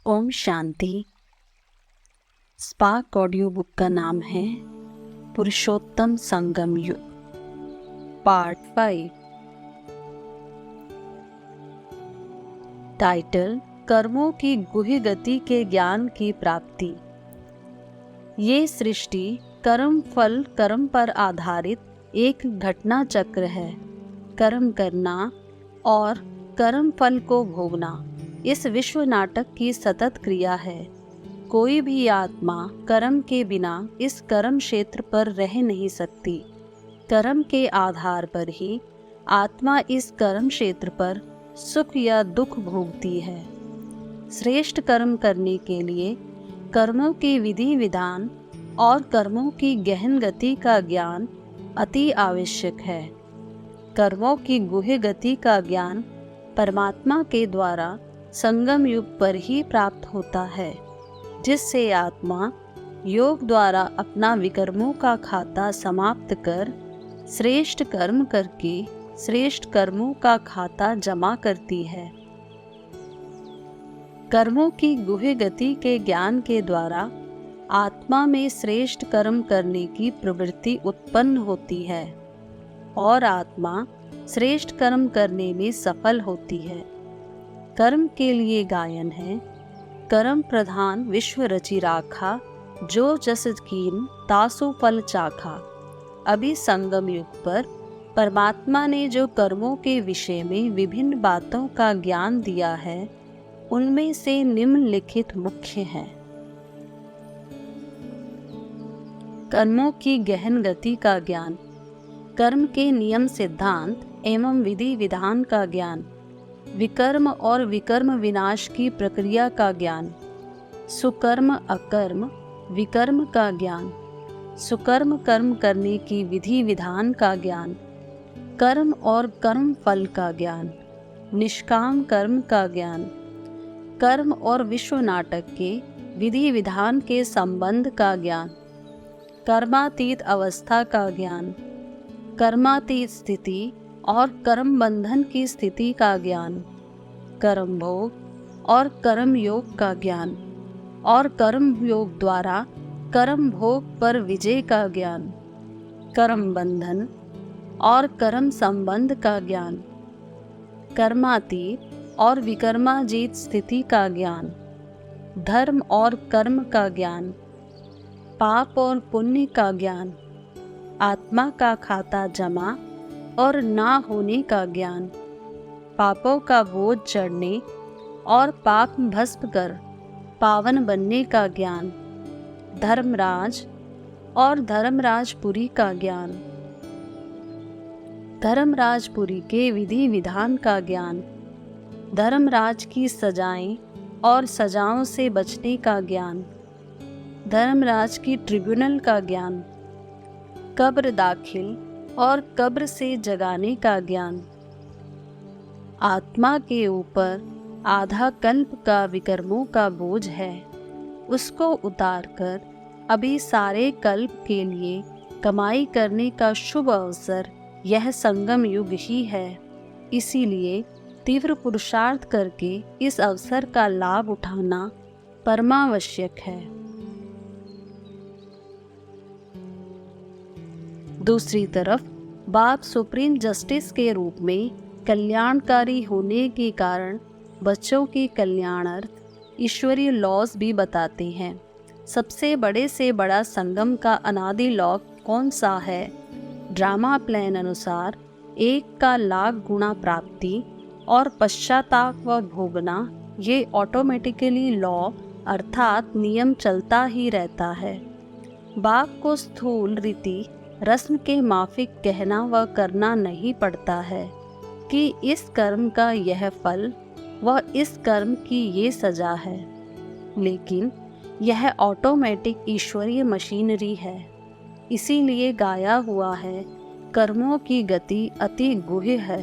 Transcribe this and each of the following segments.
Om Shanti. Spark audio book का नाम है पुरुषोत्तम संगम युग, पार्ट 5। टाइटल: कर्मों की गुह्य गति के ज्ञान की प्राप्ति। ये सृष्टि कर्म फल कर्म पर आधारित एक घटना चक्र है। कर्म करना और कर्म फल को भोगना इस विश्व नाटक की सतत क्रिया है। कोई भी आत्मा कर्म के बिना इस कर्म क्षेत्र पर रह नहीं सकती। कर्म के आधार पर ही आत्मा इस कर्म क्षेत्र पर सुख या दुख भोगती है। श्रेष्ठ कर्म करने के लिए कर्मों के विधि विधान और कर्मों की गहन गति का ज्ञान अति आवश्यक है। कर्मों की गुह्य गति का ज्ञान परमात्मा के द्वारा संगम युग पर ही प्राप्त होता है, जिससे आत्मा योग द्वारा अपना विकर्मों का खाता समाप्त कर श्रेष्ठ कर्म करके श्रेष्ठ कर्मों का खाता जमा करती है। कर्मों की गुह्य गति के ज्ञान के द्वारा आत्मा में श्रेष्ठ कर्म करने की प्रवृत्ति उत्पन्न होती है और आत्मा श्रेष्ठ कर्म करने में सफल होती है। कर्म के लिए गायन है: कर्म प्रधान विश्व रचि राखा, जो जस कीन तासु फल चाखा। अभी संगम युग पर परमात्मा ने जो कर्मों के विषय में विभिन्न बातों का ज्ञान दिया है, उनमें से निम्नलिखित मुख्य हैं। कर्मों की गहन गति का ज्ञान, कर्म के नियम सिद्धांत एवं विधि विधान का ज्ञान, विकर्म और विकर्म विनाश की प्रक्रिया का ज्ञान, सुकर्म अकर्म विकर्म का ज्ञान, सुकर्म कर्म करने की विधि विधान का ज्ञान, कर्म और कर्म फल का ज्ञान, निष्काम कर्म का ज्ञान, कर्म और विश्व नाटक के विधि विधान के संबंध का ज्ञान, कर्मातीत अवस्था का ज्ञान, कर्मातीत स्थिति और कर्म बंधन की स्थिति का ज्ञान, कर्म भोग और कर्म योग का ज्ञान और कर्म योग द्वारा कर्म भोग पर विजय का ज्ञान, कर्म बंधन और कर्म संबंध का ज्ञान, कर्मातीत और विकर्माजीत स्थिति का ज्ञान, धर्म और कर्म का ज्ञान, पाप और पुण्य का ज्ञान, आत्मा का खाता जमा और ना होने का ज्ञान, पापों का बोझ चढ़ने और पाप भस्म कर पावन बनने का ज्ञान, धर्मराज और धर्मराजपुरी का ज्ञान, धर्मराजपुरी के विधि विधान का ज्ञान, धर्मराज की सजाएं और सजाओं से बचने का ज्ञान, धर्मराज की ट्रिब्यूनल का ज्ञान, कब्र दाखिल और कब्र से जगाने का ज्ञान, आत्मा के ऊपर आधा कल्प का विकर्मों का बोझ है, उसको उतारकर अभी सारे कल्प के लिए कमाई करने का शुभ अवसर यह संगम युग ही है। इसीलिए तीव्र पुरुषार्थ करके इस अवसर का लाभ उठाना परमावश्यक है। दूसरी तरफ बाप सुप्रीम जस्टिस के रूप में कल्याणकारी होने के कारण बच्चों के कल्याणार्थ ईश्वरीय लॉज भी बताते हैं। सबसे बड़े से बड़ा संगम का अनादि लॉ कौन सा है? ड्रामा प्लान अनुसार 1 का लाख गुना प्राप्ति और पश्चाताप व भोगना, ये ऑटोमेटिकली लॉ अर्थात नियम चलता ही रहता है। बाप को स्थूल रीति रस्म के माफिक कहना व करना नहीं पड़ता है कि इस कर्म का यह फल व इस कर्म की ये सजा है, लेकिन यह ऑटोमेटिक ईश्वरीय मशीनरी है। इसीलिए गाया हुआ है, कर्मों की गति अति गुह्य है।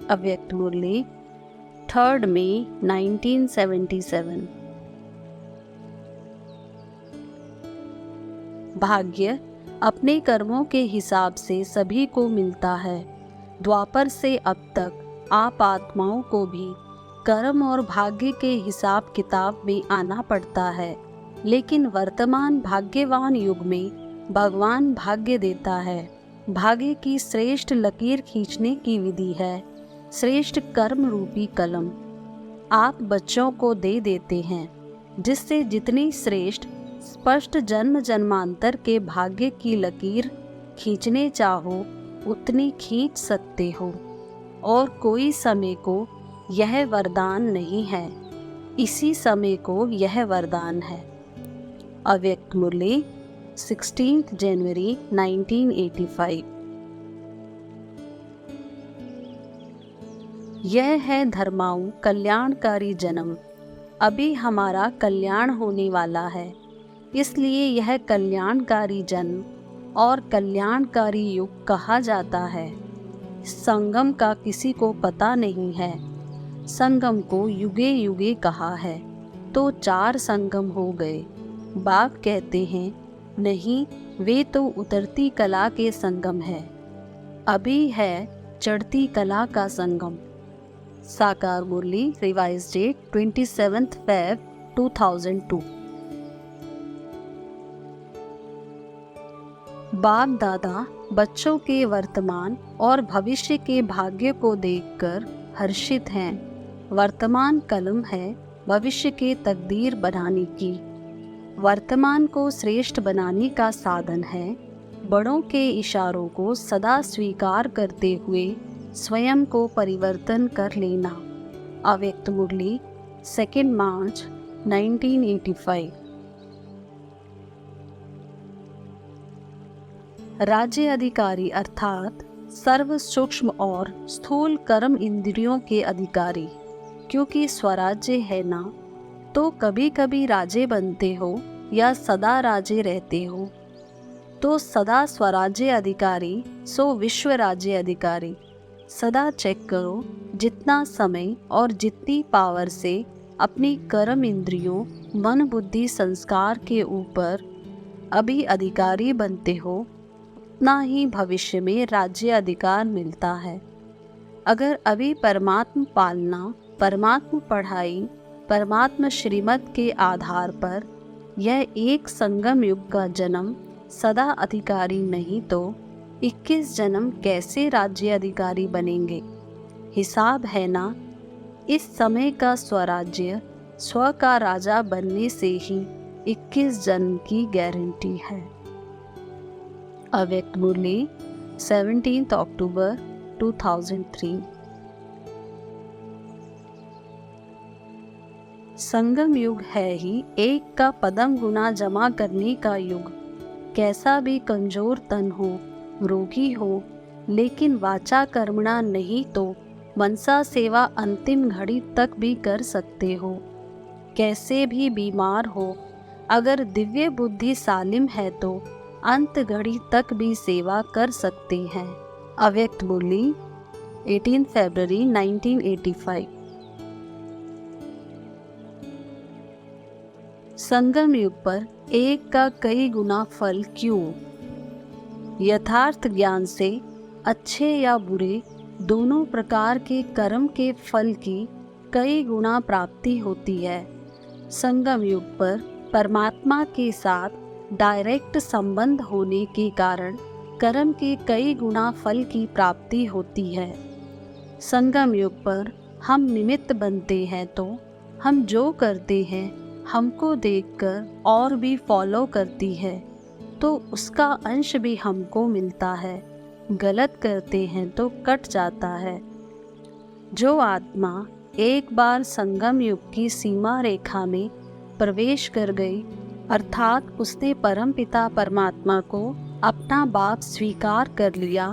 अव्यक्त मुरली 3 मई 1977। भाग्य अपने कर्मों के हिसाब से सभी को मिलता है। द्वापर से अब तक आप आत्माओं को भी कर्म और भाग्य के हिसाब किताब में आना पड़ता है, लेकिन वर्तमान भाग्यवान युग में भगवान भाग्य देता है। भाग्य की श्रेष्ठ लकीर खींचने की विधि है श्रेष्ठ कर्म रूपी कलम। आप बच्चों को दे देते हैं, जिससे जितनी श्रेष्ठ स्पष्ट जन्म जन्मांतर के भाग्य की लकीर खींचने चाहो उतनी खींच सकते हो, और कोई समय को यह वरदान नहीं है, इसी समय को यह वरदान है। अव्यक्त मुरली 16 जनवरी 1985। यह है धर्माऊ कल्याणकारी जन्म। अभी हमारा कल्याण होने वाला है, इसलिए यह कल्याणकारी जन्म और कल्याणकारी युग कहा जाता है। संगम का किसी को पता नहीं है। संगम को युगे युगे कहा है, तो 4 संगम हो गए। बाप कहते हैं नहीं, वे तो उतरती कला के संगम है, अभी है चढ़ती कला का संगम। साकार मुरली रिवाइज डेट 27 Feb 2002। बाप दादा बच्चों के वर्तमान और भविष्य के भाग्य को देखकर हर्षित हैं। वर्तमान कलम है भविष्य के तकदीर बनाने की। वर्तमान को श्रेष्ठ बनाने का साधन है बड़ों के इशारों को सदा स्वीकार करते हुए स्वयं को परिवर्तन कर लेना। अव्यक्त मुरली 2 मार्च 1985। राज्य अधिकारी अर्थात सर्व सूक्ष्म और स्थूल कर्म इंद्रियों के अधिकारी। क्योंकि स्वराज्य है ना, तो कभी कभी राजे बनते हो या सदा राजे रहते हो। तो सदा स्वराज्य अधिकारी सो विश्व राज्य अधिकारी। सदा चेक करो जितना समय और जितनी पावर से अपनी कर्म इंद्रियों मन बुद्धि संस्कार के ऊपर अभी अधिकारी बनते हो, उतना ही भविष्य में राज्य अधिकार मिलता है। अगर अभी परमात्म पालना, परमात्म पढ़ाई, परमात्म श्रीमत के आधार पर यह एक संगम युग का जन्म सदा अधिकारी नहीं, तो 21 जन्म कैसे राज्य अधिकारी बनेंगे? हिसाब है ना, इस समय का स्वराज्य स्व का राजा बनने से ही 21 जन्म की गारंटी है। अव्यक्त मुरली 17 अक्टूबर 2003। संगम युग है ही एक का पदम गुना जमा करने का युग। कैसा भी कमजोर तन हो, रोगी हो, लेकिन वाचा कर्मणा नहीं तो मनसा सेवा अंतिम घड़ी तक भी कर सकते हो। कैसे भी बीमार हो, अगर दिव्य बुद्धि सालिम है तो अंत घड़ी तक भी सेवा कर सकते हैं। अव्यक्त मुरली 18 फरवरी 1985। संगम युग पर एक का कई गुना फल क्यों? यथार्थ ज्ञान से अच्छे या बुरे दोनों प्रकार के कर्म के फल की कई गुना प्राप्ति होती है। संगम युग पर परमात्मा के साथ डायरेक्ट संबंध होने के कारण कर्म के कई गुना फल की प्राप्ति होती है। संगम युग पर हम निमित्त बनते हैं, तो हम जो करते हैं हमको देखकर और भी फॉलो करती है, तो उसका अंश भी हमको मिलता है। गलत करते हैं तो कट जाता है। जो आत्मा एक बार संगम युग की सीमा रेखा में प्रवेश कर गई, अर्थात उसने परमपिता परमात्मा को अपना बाप स्वीकार कर लिया,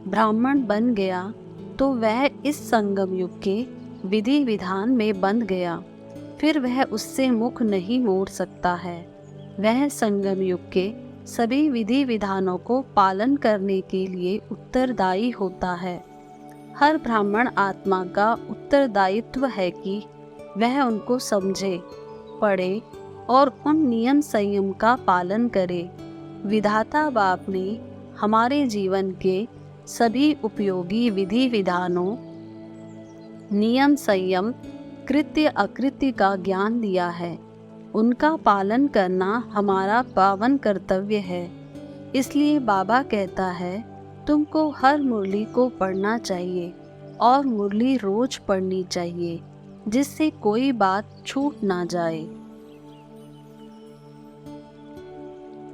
ब्राह्मण बन गया, तो वह इस संगम युग के विधि विधान में बंध गया। फिर वह उससे मुख नहीं मोड़ सकता है। वह संगम युग के सभी विधि विधानों को पालन करने के लिए उत्तरदायी होता है। हर ब्राह्मण आत्मा का उत्तरदायित्व है कि वह उनको समझे, पढ़े और उन नियम संयम का पालन करे। विधाता बाप ने हमारे जीवन के सभी उपयोगी विधि विधानों, नियम संयम कृत्य अकृत्य का ज्ञान दिया है, उनका पालन करना हमारा पावन कर्तव्य है। इसलिए बाबा कहता है, तुमको हर मुरली को पढ़ना चाहिए और मुरली रोज पढ़नी चाहिए, जिससे कोई बात छूट ना जाए।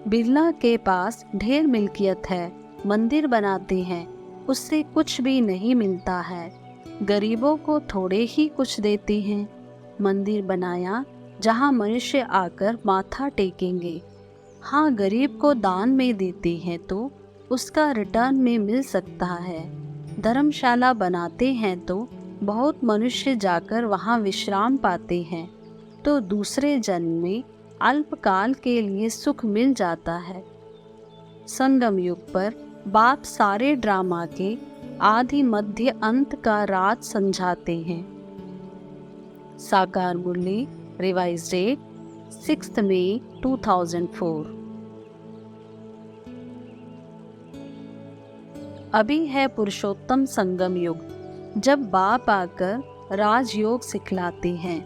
बिरला के पास ढेर मिल्कियत है, मंदिर बनाते हैं, उससे कुछ भी नहीं मिलता है। गरीबों को थोड़े ही कुछ देते हैं। मंदिर बनाया जहाँ मनुष्य आकर माथा टेकेंगे। हाँ, गरीब को दान में देते हैं तो उसका रिटर्न में मिल सकता है। धर्मशाला बनाते हैं तो बहुत मनुष्य जाकर वहाँ विश्राम पाते हैं, तो दूसरे जन्म में अल्पकाल के लिए सुख मिल जाता है। संगम युग पर बाप सारे ड्रामा के आदि मध्य अंत का राज समझाते हैं। साकार मुरली, रिवाइज डेट 6 मई 2004। अभी है पुरुषोत्तम संगम युग, जब बाप आकर राजयोग सिखलाते हैं।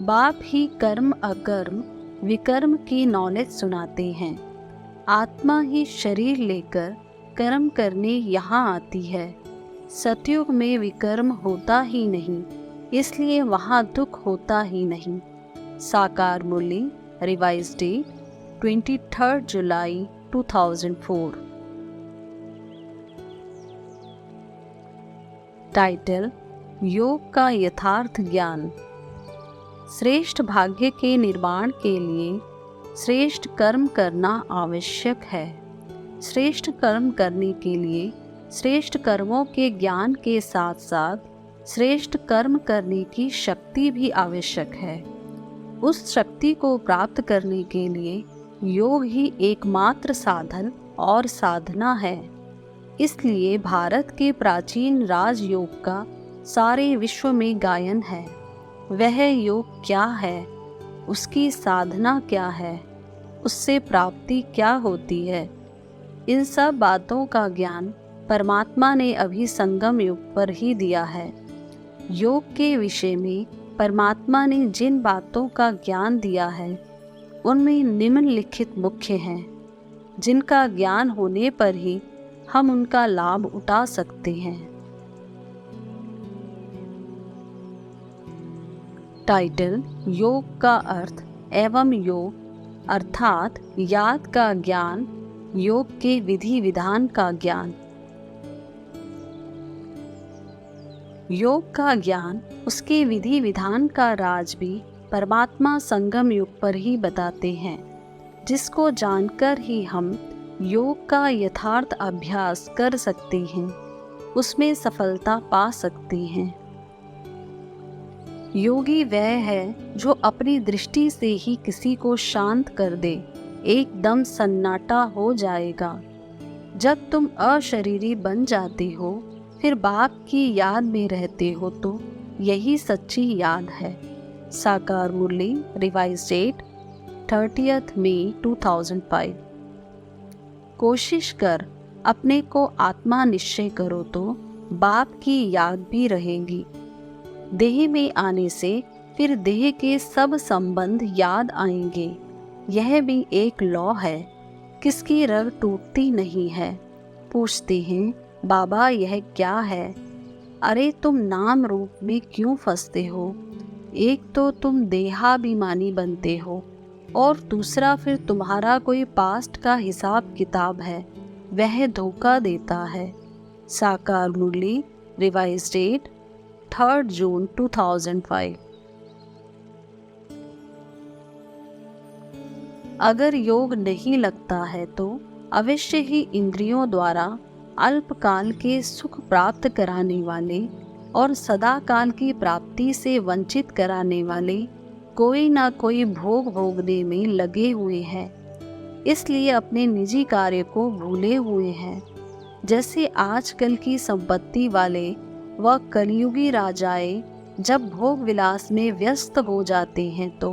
बाप ही कर्म अकर्म विकर्म की नॉलेज सुनाते हैं। आत्मा ही शरीर लेकर कर्म करने यहाँ आती है। सतयुग में विकर्म होता ही नहीं, इसलिए वहाँ दुख होता ही नहीं। साकार मुरली, रिवाइज डेट 23 जुलाई 2004। टाइटल, योग का यथार्थ ज्ञान। श्रेष्ठ भाग्य के निर्माण के लिए श्रेष्ठ कर्म करना आवश्यक है। श्रेष्ठ कर्म करने के लिए श्रेष्ठ कर्मों के ज्ञान के साथ साथ श्रेष्ठ कर्म करने की शक्ति भी आवश्यक है। उस शक्ति को प्राप्त करने के लिए योग ही एकमात्र साधन और साधना है। इसलिए भारत के प्राचीन राजयोग का सारे विश्व में गायन है। वह योग क्या है, उसकी साधना क्या है, उससे प्राप्ति क्या होती है, इन सब बातों का ज्ञान परमात्मा ने अभी संगम युग पर ही दिया है। योग के विषय में परमात्मा ने जिन बातों का ज्ञान दिया है, उनमें निम्नलिखित मुख्य हैं, जिनका ज्ञान होने पर ही हम उनका लाभ उठा सकते हैं। टाइटल, योग का अर्थ एवं योग, अर्थात याद का ज्ञान, योग के विधि विधान का ज्ञान। योग का ज्ञान, उसके विधि विधान का राज भी परमात्मा संगम युग पर ही बताते हैं, जिसको जानकर ही हम योग का यथार्थ अभ्यास कर सकते हैं, उसमें सफलता पा सकते हैं। योगी वह है जो अपनी दृष्टि से ही किसी को शांत कर दे, एकदम सन्नाटा हो जाएगा। जब तुम अशरीरी बन जाते हो, फिर बाप की याद में रहते हो, तो यही सच्ची याद है। साकार मुरली, रिवाइज डेट 30 मई 2005। कोशिश कर अपने को आत्मा निश्चय करो तो बाप की याद भी रहेगी। देह में आने से फिर देह के सब संबंध याद आएंगे। यह भी एक लॉ है, किसकी रग टूटती नहीं है। पूछते हैं, बाबा यह क्या है? अरे तुम नाम रूप में क्यों फंसते हो? एक तो तुम देहाभिमानी बनते हो और दूसरा फिर तुम्हारा कोई पास्ट का हिसाब किताब है, वह धोखा देता है। साकार मुरली, रिवाइज डेट 3 जून 2005। अगर योग नहीं लगता है तो अवश्य ही इंद्रियों द्वारा अल्पकाल के सुख प्राप्त कराने वाले और सदा काल की प्राप्ति से वंचित कराने वाले कोई ना कोई भोग भोगने में लगे हुए हैं। इसलिए अपने निजी कार्य को भूले हुए हैं। जैसे आजकल की संपत्ति वाले व कलयुगी राजाएं जब भोग विलास में व्यस्त हो जाते हैं तो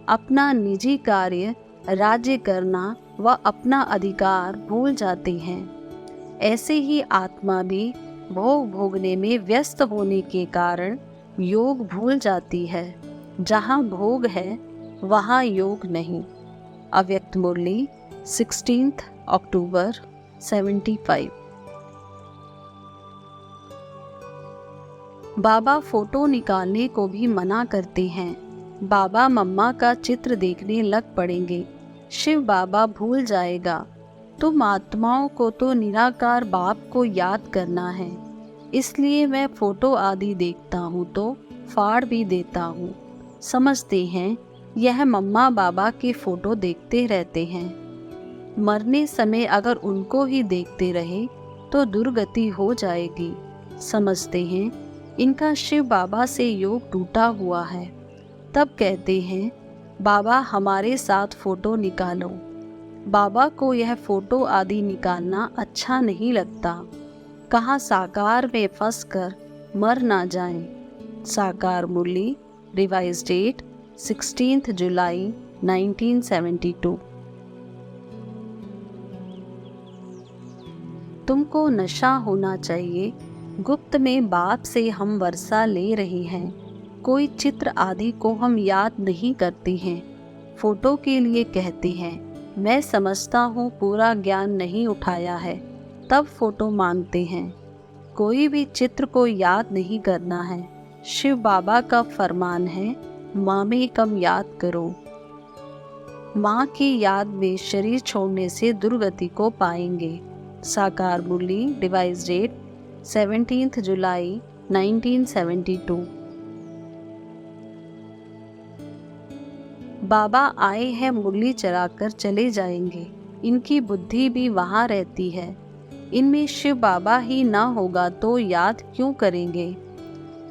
अपना निजी कार्य, राज्य करना व अपना अधिकार भूल जाते हैं। ऐसे ही आत्मा भी भोग भोगने में व्यस्त होने के कारण योग भूल जाती है, जहाँ भोग है वहाँ योग नहीं। अव्यक्त मुरली 16 अक्टूबर 75। बाबा फोटो निकालने को भी मना करते हैं। बाबा मम्मा का चित्र देखने लग पड़ेंगे। शिव बाबा भूल जाएगा। तुम आत्माओं को तो निराकार बाप को याद करना है, इसलिए मैं फोटो आदि देखता हूँ तो फाड़ भी देता हूँ। समझते हैं यह मम्मा बाबा के फोटो देखते रहते हैं। मरने समय अगर उनको ही देखते रहे तो दुर्गति हो जाएगी। समझते हैं इनका शिव बाबा से योग टूटा हुआ है। तब कहते हैं बाबा हमारे साथ फोटो निकालो। बाबा को यह फोटो आदि निकालना अच्छा नहीं लगता। कहाँ साकार में फंसकर मर ना जाएं। साकार मुरली, रिवाइज डेट 16 जुलाई 1972। तुमको नशा होना चाहिए। गुप्त में बाप से हम वर्षा ले रहे हैं। कोई चित्र आदि को हम याद नहीं करते हैं। फोटो के लिए कहते हैं। मैं समझता हूँ पूरा ज्ञान नहीं उठाया है, तब फोटो मांगते हैं। कोई भी चित्र को याद नहीं करना है। शिव बाबा का फरमान है, माँ में कम याद करो। माँ की याद में शरीर छोड़ने से दुर्गति को पाएंगे। साकार मुरली, डिवाइस डेट 17 जुलाई 1972। बाबा आए हैं, मुरली चलाकर चले जाएंगे। इनकी बुद्धि भी वहाँ रहती है। इनमें शिव बाबा ही ना होगा तो याद क्यों करेंगे।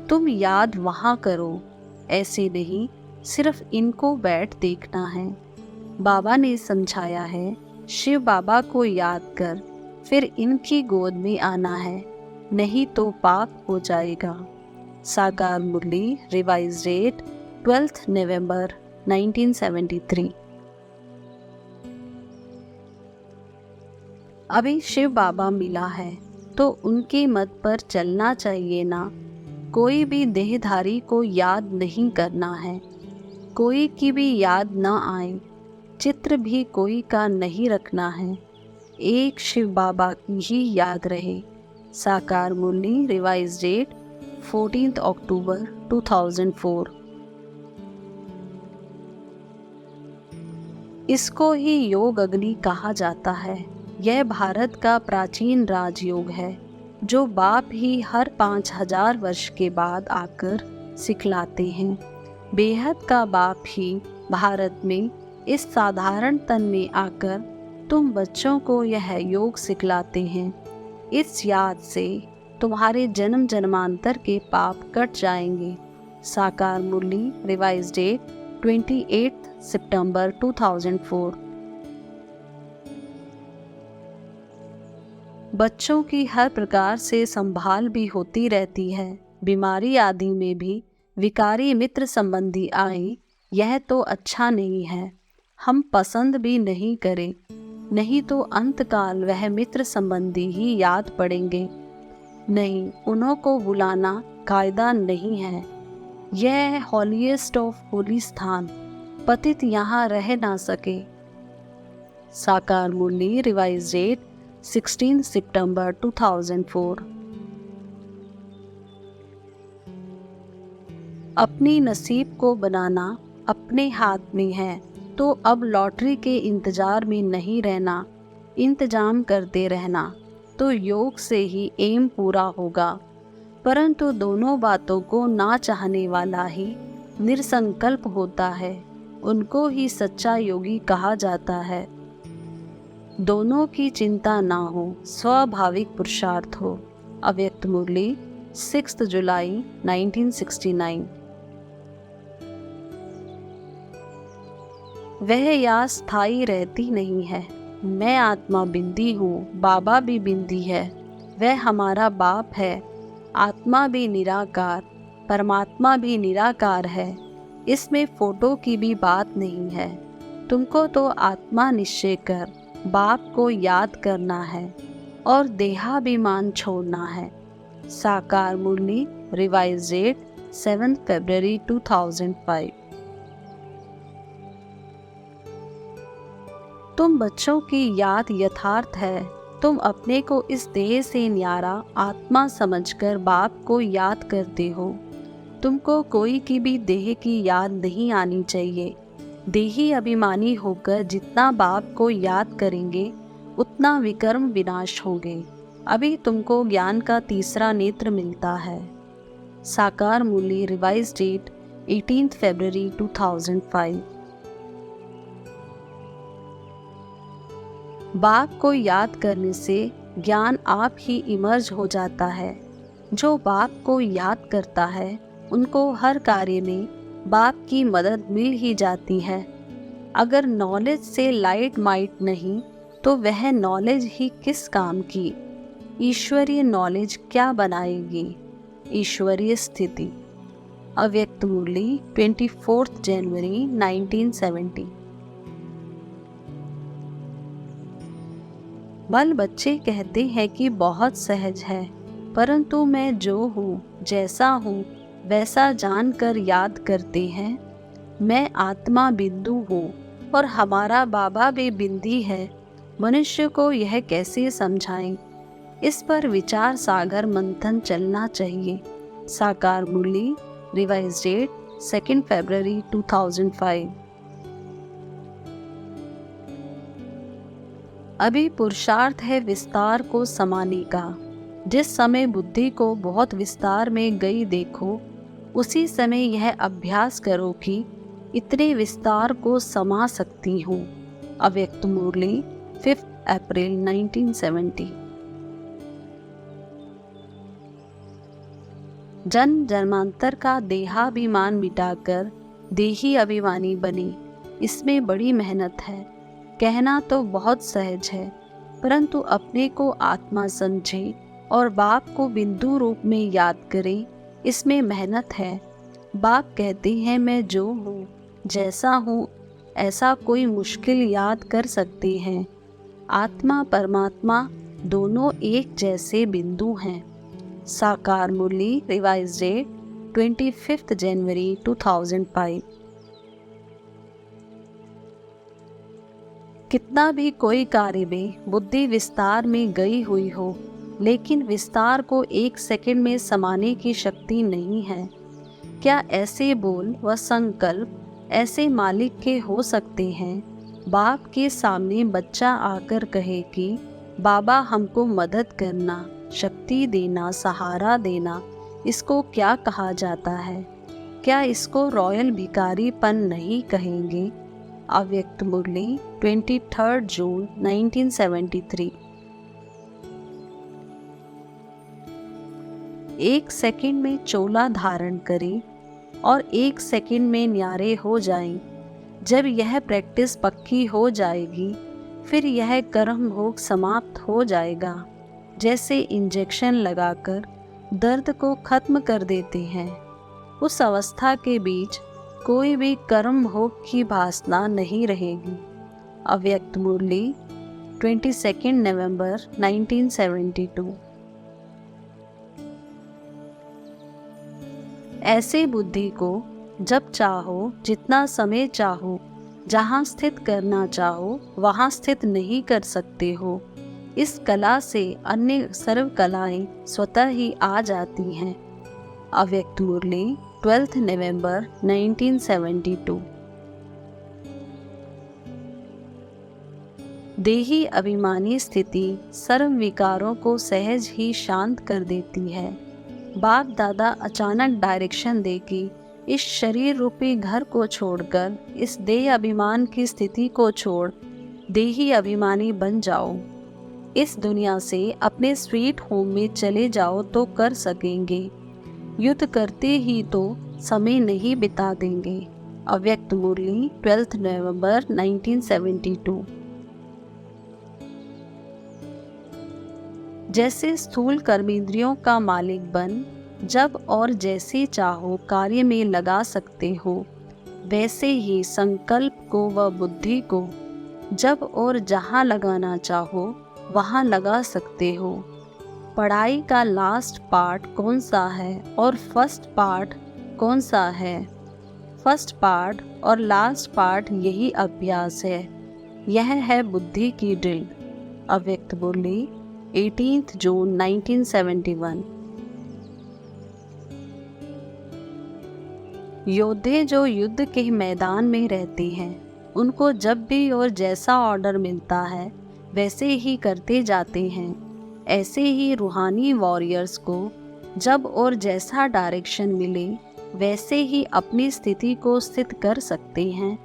तुम याद वहाँ करो, ऐसे नहीं सिर्फ इनको बैठ देखना है। बाबा ने समझाया है, शिव बाबा को याद कर फिर इनकी गोद में आना है, नहीं तो पाप हो जाएगा। साकार मुरली, रिवाइज डेट 12 नवंबर 1973। अभी शिव बाबा मिला है तो उनके मत पर चलना चाहिए ना। कोई भी देहधारी को याद नहीं करना है। कोई की भी याद ना आए। चित्र भी कोई का नहीं रखना है। एक शिव बाबा की ही याद रहे। साकार मुरली, रिवाइज डेट 14 अक्टूबर 2004। इसको ही योग अग्नि कहा जाता है। यह भारत का प्राचीन राजयोग है, जो बाप ही हर 5000 वर्ष के बाद आकर सिखलाते हैं। बेहद का बाप ही भारत में इस साधारण तन में आकर तुम बच्चों को यह योग सिखलाते हैं। इस याद से तुम्हारे जन्म जन्मांतर के पाप कट जाएंगे। साकार मुरली, रिवाइज डेट 28 सितंबर 2004। बच्चों की हर प्रकार से संभाल भी होती रहती है। बीमारी आदि में भी विकारी मित्र संबंधी आए, यह तो अच्छा नहीं है। हम पसंद भी नहीं करें, नहीं तो अंतकाल वह मित्र संबंधी ही याद पड़ेंगे। नहीं, उन्हों को बुलाना कायदा नहीं है। यह है हॉलीएस्ट ऑफ होली स्थान, पतित यहाँ रह ना सके। साकार मुरली, रिवाइज डेट 16 सितंबर 2004। अपनी नसीब को बनाना अपने हाथ में है, तो अब लॉटरी के इंतजार में नहीं रहना। इंतजाम करते रहना तो योग से ही एम पूरा होगा। परंतु दोनों बातों को ना चाहने वाला ही निरसंकल्प होता है, उनको ही सच्चा योगी कहा जाता है। दोनों की चिंता ना हो, स्वाभाविक पुरुषार्थ हो। अव्यक्त मुरली, 6 जुलाई 1969। वह याद स्थायी रहती नहीं है। मैं आत्मा बिंदी हूँ, बाबा भी बिंदी है। वह हमारा बाप है। आत्मा भी निराकार, परमात्मा भी निराकार है। इसमें फोटो की भी बात नहीं है। तुमको तो आत्मा निश्चय कर बाप को याद करना है और देहाभिमान छोड़ना है। साकार मुरली, रिवाइज डेट 7 फरवरी 2005। तुम बच्चों की याद यथार्थ है। तुम अपने को इस देह से न्यारा आत्मा समझकर बाप को याद करते हो। तुमको कोई की भी देह की याद नहीं आनी चाहिए। देही अभिमानी होकर जितना बाप को याद करेंगे उतना विकर्म विनाश होंगे। अभी तुमको ज्ञान का तीसरा नेत्र मिलता है। साकार मूली, रिवाइज डेट 18 फरवरी 2005। बाप को याद करने से ज्ञान आप ही इमर्ज हो जाता है। जो बाप को याद करता है उनको हर कार्य में बाप की मदद मिल ही जाती है। अगर नॉलेज से लाइट माइट नहीं तो वह नॉलेज ही किस काम की। ईश्वरीय नॉलेज क्या बनाएगी। ईश्वरीय स्थिति। अव्यक्त मुरली 24 जनवरी 1970। बाल बच्चे कहते हैं कि बहुत सहज है, परंतु मैं जो हूँ, जैसा हूँ वैसा जानकर याद करते हैं। मैं आत्मा बिंदु हूँ और हमारा बाबा भी बिंदी है। मनुष्य को यह कैसे समझाएं? इस पर विचार सागर मंथन चलना चाहिए। साकार मुरली, रिवाइज डेट 2 फरवरी 2005। अभी पुरुषार्थ है विस्तार को समाने का। जिस समय बुद्धि को बहुत विस्तार में गई देखो, उसी समय यह अभ्यास करो कि इतने विस्तार को समा सकती हूँ। अव्यक्त मुरली 5 अप्रैल 1970। जन्म जन्मांतर का देहाभिमान मिटाकर देही अभिमानी बने, इसमें बड़ी मेहनत है। कहना तो बहुत सहज है, परंतु अपने को आत्मा समझे और बाप को बिंदु रूप में याद करें, इसमें मेहनत है। बाप कहते हैं मैं जो हूँ, जैसा हूँ, ऐसा कोई मुश्किल याद कर सकते हैं। आत्मा परमात्मा दोनों एक जैसे बिंदु हैं। साकार मुरली, रिवाइज डेट 25 जनवरी 2005। कितना भी कोई कार्य में बुद्धि विस्तार में गई हुई हो, लेकिन विस्तार को 1 सेकंड में समाने की शक्ति नहीं है। क्या ऐसे बोल व संकल्प ऐसे मालिक के हो सकते हैं? बाप के सामने बच्चा आकर कहे कि बाबा हमको मदद करना, शक्ति देना, सहारा देना, इसको क्या कहा जाता है? क्या इसको रॉयल भिखारीपन नहीं कहेंगे? अव्यक्त मुरली 23 जून 1973। 1 सेकंड में चोला धारण करें और 1 सेकंड में न्यारे हो जाएं। जब यह प्रैक्टिस पक्की हो जाएगी, फिर यह कर्म भोग समाप्त हो जाएगा। जैसे इंजेक्शन लगाकर दर्द को खत्म कर देते हैं, उस अवस्था के बीच कोई भी कर्म भोग की वासना नहीं रहेगी। अव्यक्त मुरली 22 नवंबर 1972। ऐसे बुद्धि को जब चाहो, जितना समय चाहो, जहाँ स्थित करना चाहो वहाँ स्थित नहीं कर सकते हो। इस कला से अन्य सर्व कलाएं स्वतः ही आ जाती हैं। अव्यक्त मुरली 12 नवंबर 1972। देही अभिमानी स्थिति सर्व विकारों को सहज ही शांत कर देती है। बाप दादा अचानक डायरेक्शन दे कि इस शरीर रूपी घर को छोड़कर इस देह अभिमान की स्थिति को छोड़ देही अभिमानी बन जाओ। इस दुनिया से अपने स्वीट होम में चले जाओ तो कर सकेंगे। युद्ध करते ही तो समय नहीं बिता देंगे। अव्यक्त मुरली 12 नवंबर 1972। जैसे स्थूल कर्मेंद्रियों का मालिक बन जब और जैसे चाहो कार्य में लगा सकते हो, वैसे ही संकल्प को व बुद्धि को जब और जहाँ लगाना चाहो वहाँ लगा सकते हो। पढ़ाई का लास्ट पार्ट कौन सा है और फर्स्ट पार्ट कौन सा है? फर्स्ट पार्ट और लास्ट पार्ट यही अभ्यास है। यह है बुद्धि की ड्रिल। अव्यक्त मुरली 18 जून 1971। योद्धे जो युद्ध के मैदान में रहते हैं, उनको जब भी और जैसा ऑर्डर मिलता है वैसे ही करते जाते हैं। ऐसे ही रूहानी वॉरियर्स को जब और जैसा डायरेक्शन मिले वैसे ही अपनी स्थिति को स्थित कर सकते हैं।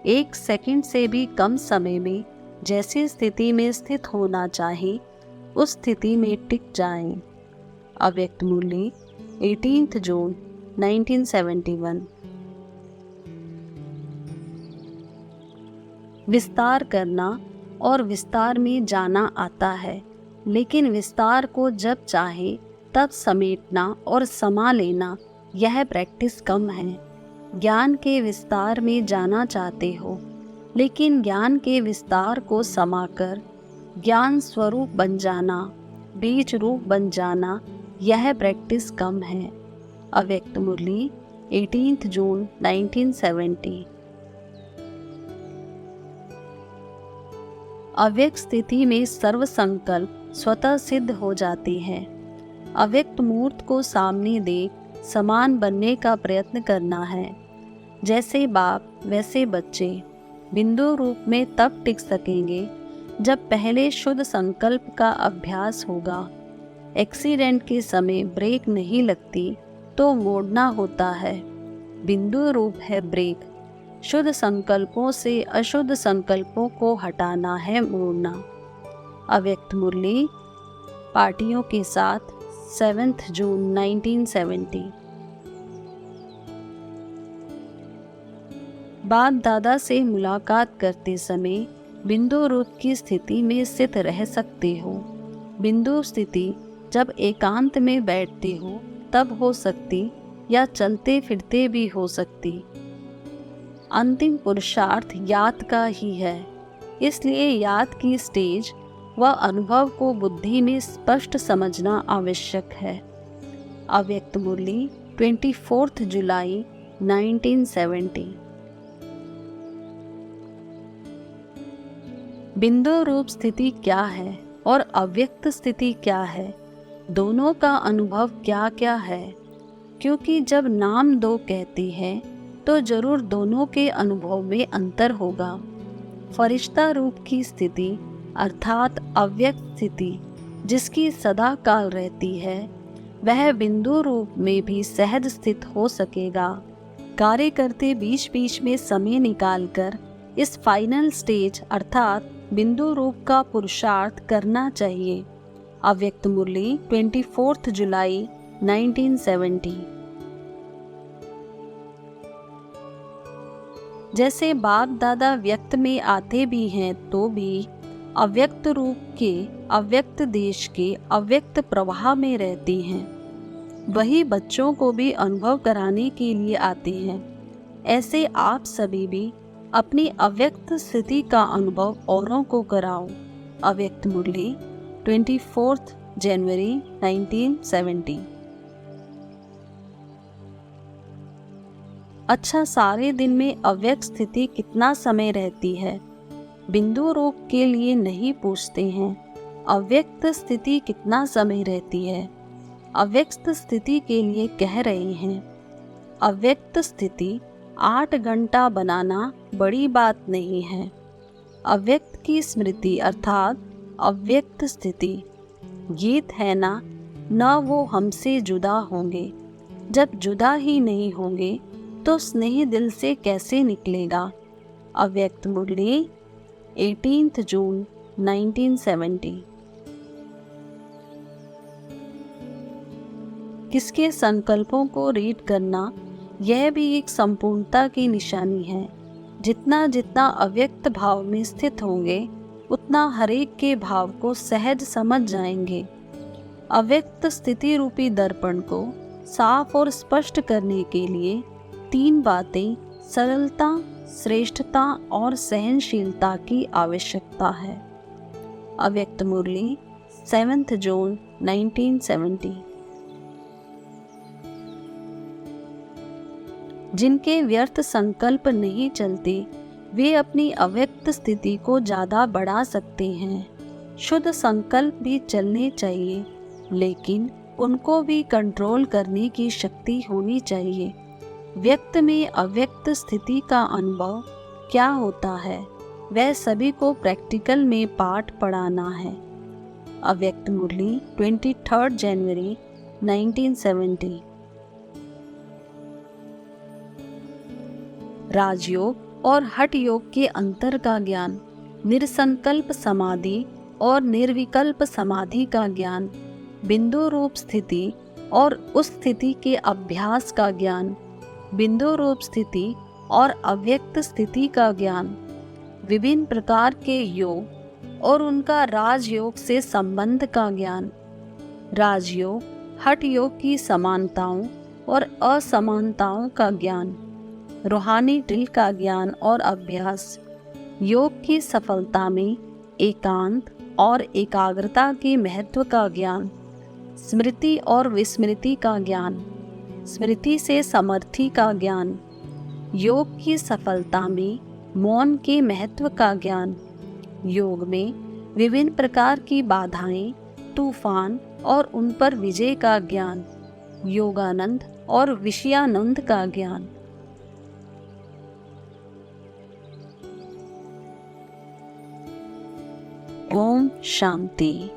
1 सेकंड से भी कम समय में जैसी स्थिति में स्थित होना चाहे उस स्थिति में टिक जाएं। अव्यक्त मुरली 18 जून 1971। विस्तार करना और विस्तार में जाना आता है, लेकिन विस्तार को जब चाहे तब समेटना और समा लेना यह प्रैक्टिस कम है। ज्ञान के विस्तार में जाना चाहते हो, लेकिन ज्ञान के विस्तार को समाकर ज्ञान स्वरूप बन जाना, बीज रूप बन जाना, यह प्रैक्टिस कम है। अव्यक्त मुरली 18 जून 1970। अव्यक्त स्थिति में सर्व संकल्प स्वतः सिद्ध हो जाती है। अव्यक्त मूर्त को सामने देख समान बनने का प्रयत्न करना है। जैसे बाप वैसे बच्चे बिंदु रूप में तब टिक सकेंगे जब पहले शुद्ध संकल्प का अभ्यास होगा। एक्सीडेंट के समय ब्रेक नहीं लगती तो मोड़ना होता है। बिंदु रूप है ब्रेक। शुद्ध संकल्पों से अशुद्ध संकल्पों को हटाना है, मोड़ना। अव्यक्त मुरली पार्टियों के साथ 7 जून 1970। बाप दादा से मुलाकात करते समय बिंदु रूप की स्थिति में स्थित रह सकते हो। बिंदु स्थिति जब एकांत में बैठते हो तब हो सकती या चलते फिरते भी हो सकती। अंतिम पुरुषार्थ याद का ही है, इसलिए याद की स्टेज व अनुभव को बुद्धि में स्पष्ट समझना आवश्यक है। अव्यक्त मुरली 24 जुलाई 1970। बिंदु रूप स्थिति क्या है और अव्यक्त स्थिति क्या है, दोनों का अनुभव क्या क्या है? क्योंकि जब नाम दो कहती है तो जरूर दोनों के अनुभव में अंतर होगा। फरिश्ता रूप की स्थिति अर्थात अव्यक्त स्थिति जिसकी सदा काल रहती है, वह बिंदु रूप में भी सहज स्थित हो सकेगा। कार्य करते बीच बीच में समय निकालकर इस फाइनल स्टेज अर्थात बिंदु रूप का पुरुषार्थ करना चाहिए। अव्यक्त मुरली 24 जुलाई 1970। जैसे बाप दादा व्यक्त में आते भी हैं तो भी अव्यक्त रूप के अव्यक्त देश के अव्यक्त प्रवाह में रहती हैं। वही बच्चों को भी अनुभव कराने के लिए आते हैं। ऐसे आप सभी भी अपनी अव्यक्त स्थिति का अनुभव औरों को कराओ। अव्यक्त मुरली 24 जनवरी 1970। अच्छा, सारे दिन में अव्यक्त स्थिति कितना समय रहती है? बिंदु रूप के लिए नहीं पूछते हैं अव्यक्त स्थिति कितना समय रहती है, अव्यक्त स्थिति के लिए कह रहे हैं। अव्यक्त स्थिति 8 घंटा बनाना बड़ी बात नहीं है। अव्यक्त की स्मृति अर्थात अव्यक्त स्थिति गीत है ना, न वो हमसे जुदा होंगे। जब जुदा ही नहीं होंगे तो स्नेह दिल से कैसे निकलेगा। अव्यक्त मुरली 18 जून 1970। किसके संकल्पों को रीड करना, यह भी एक संपूर्णता की निशानी है। जितना जितना अव्यक्त भाव में स्थित होंगे उतना हरेक के भाव को सहज समझ जाएंगे। अव्यक्त स्थिति रूपी दर्पण को साफ और स्पष्ट करने के लिए 3 बातें सरलता, श्रेष्ठता और सहनशीलता की आवश्यकता है। अव्यक्त मुरली 7 जून 1970। जिनके व्यर्थ संकल्प नहीं चलते, वे अपनी अव्यक्त स्थिति को ज़्यादा बढ़ा सकते हैं। शुद्ध संकल्प भी चलने चाहिए, लेकिन उनको भी कंट्रोल करने की शक्ति होनी चाहिए। व्यक्त में अव्यक्त स्थिति का अनुभव क्या होता है, वह सभी को प्रैक्टिकल में पाठ पढ़ाना है। अव्यक्त मुरली 23 जनवरी 1970। राजयोग और हठ योग के अंतर का ज्ञान, निरसंकल्प समाधि और निर्विकल्प समाधि का ज्ञान, बिंदु रूप स्थिति और उस स्थिति के अभ्यास का ज्ञान, बिंदु रूप स्थिति और अव्यक्त स्थिति का ज्ञान, विभिन्न प्रकार के योग और उनका राजयोग से संबंध का ज्ञान, राजयोग हठ योग की समानताओं और असमानताओं का ज्ञान, रूहानी ड्रिल का ज्ञान और अभ्यास, योग की सफलता में एकांत और एकाग्रता के महत्व का ज्ञान, स्मृति और विस्मृति का ज्ञान, स्मृति से समर्थि का ज्ञान, योग की सफलता में मौन के महत्व का ज्ञान, योग में विभिन्न प्रकार की बाधाएं, तूफान और उन पर विजय का ज्ञान, योगानंद और विषयानंद का ज्ञान। ओम शांति।